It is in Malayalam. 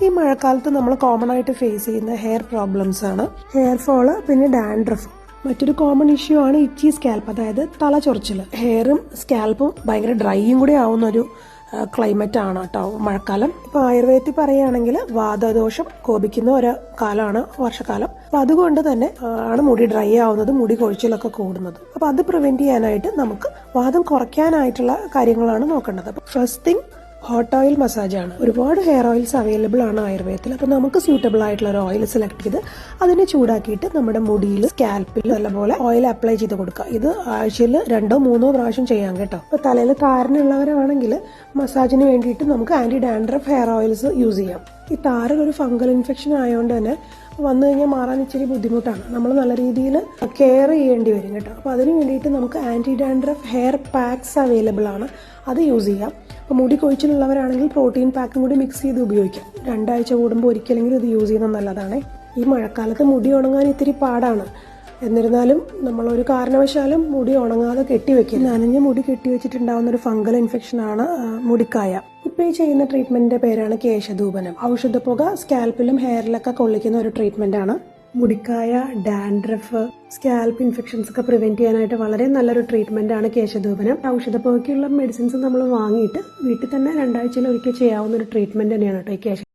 ഈ മഴക്കാലത്ത് നമ്മൾ കോമൺ ആയിട്ട് ഫേസ് ചെയ്യുന്ന ഹെയർ പ്രോബ്ലംസ് ആണ് ഹെയർ ഫോള്, പിന്നെ ഡാൻഡ്രഫ്. മറ്റൊരു കോമൺ ഇഷ്യൂ ആണ് ഇച്ചി സ്കാൽപ്പ്, അതായത് തല ചൊറിച്ചിൽ. ഹെയറും സ്കാൽപ്പും ഭയങ്കര ഡ്രൈയും കൂടി ആവുന്ന ഒരു ക്ലൈമറ്റ് ആണ് കേട്ടോ മഴക്കാലം. ഇപ്പൊ ആയുർവേദത്തിൽ പറയുകയാണെങ്കിൽ വാതദോഷം കോപിക്കുന്ന ഒരു കാലമാണ് വർഷക്കാലം. അപ്പൊ അതുകൊണ്ട് തന്നെ ആണ് മുടി ഡ്രൈ ആവുന്നത്, മുടി കൊഴിച്ചിലൊക്കെ കൂടുന്നത്. അപ്പൊ അത് പ്രിവെന്റ് ചെയ്യാനായിട്ട് നമുക്ക് വാദം കുറയ്ക്കാനായിട്ടുള്ള കാര്യങ്ങളാണ് നോക്കേണ്ടത്. അപ്പൊ first thing hot oil massage ആണ്. ഒരുപാട് ഹെയർ ഓയിൽസ് അവൈലബിൾ ആണ് ആയുർവേദത്തിൽ. അപ്പൊ നമുക്ക് സ്യൂട്ടബിൾ ആയിട്ടുള്ള ഒരു ഓയിൽ സെലക്ട് ചെയ്ത് അതിനെ ചൂടാക്കിയിട്ട് നമ്മുടെ മുടിയിൽ, സ്കാൽപ്പിൽ നല്ലപോലെ ഓയിൽ അപ്ലൈ ചെയ്ത് കൊടുക്കുക. ഇത് ആഴ്ചയിൽ 2-3 പ്രാവശ്യം ചെയ്യാം കേട്ടോ. ഇപ്പൊ തലയിൽ താരനുള്ളവരാണെങ്കിൽ മസാജിന് വേണ്ടിയിട്ട് നമുക്ക് anti dandruff hair oils use ചെയ്യാം. ഈ താരൻ ഒരു ഫംഗൽ ഇൻഫെക്ഷൻ ആയതുകൊണ്ട് തന്നെ വന്നു കഴിഞ്ഞാൽ മാറാൻ ഇച്ചിരി ബുദ്ധിമുട്ടാണ്. നമ്മൾ നല്ല രീതിയിൽ കെയർ ചെയ്യേണ്ടി വരും കേട്ടോ. അപ്പോൾ അതിന് വേണ്ടിയിട്ട് നമുക്ക് anti dandruff hair packs available ആണ്, അത് യൂസ് ചെയ്യാം. അപ്പോൾ മുടി കൊഴിച്ചിലുള്ളവരാണെങ്കിൽ പ്രോട്ടീൻ പാക്കും കൂടി മിക്സ് ചെയ്ത് ഉപയോഗിക്കാം. 2 ആഴ്ച കൂടുമ്പോൾ ഒരിക്കലെങ്കിലും ഇത് യൂസ് ചെയ്യുന്നത് നല്ലതാണ്. ഈ മഴക്കാലത്ത് മുടി ഉണങ്ങാൻ ഇത്തിരി പാടാണ്. എന്നിരുന്നാലും നമ്മളൊരു കാരണവശാലും മുടി ഉണങ്ങാതെ കെട്ടിവെക്കും. നനഞ്ഞ മുടി കെട്ടിവെച്ചിട്ടുണ്ടാവുന്ന ഒരു ഫംഗൽ ഇൻഫെക്ഷൻ ആണ് മുടിക്കായ. ഇപ്പൊ ഈ ചെയ്യുന്ന ട്രീറ്റ്മെന്റിന്റെ പേരാണ് കേശധൂപനം. ഔഷധപ്പുക സ്കാൽപ്പിലും ഹെയറിലൊക്കെ കൊള്ളിക്കുന്ന ഒരു ട്രീറ്റ്മെന്റ് ആണ്. മുടിക്കായ, ഡാൻഡ്രഫ്, സ്കാൽപ്പ് ഇൻഫെക്ഷൻസ് ഒക്കെ പ്രിവെന്റ് ചെയ്യാനായിട്ട് വളരെ നല്ലൊരു ട്രീറ്റ്മെന്റ് ആണ് കേശധൂപനം. ഔഷധപ്പുകയ്ക്കുള്ള മെഡിസിൻസ് നമ്മൾ വാങ്ങിയിട്ട് വീട്ടിൽ തന്നെ 2 ആഴ്ചയിൽ ഒരിക്കൽ ചെയ്യാവുന്ന ഒരു ട്രീറ്റ്മെന്റ് തന്നെയാണ് കേട്ടോ ഈ കേശ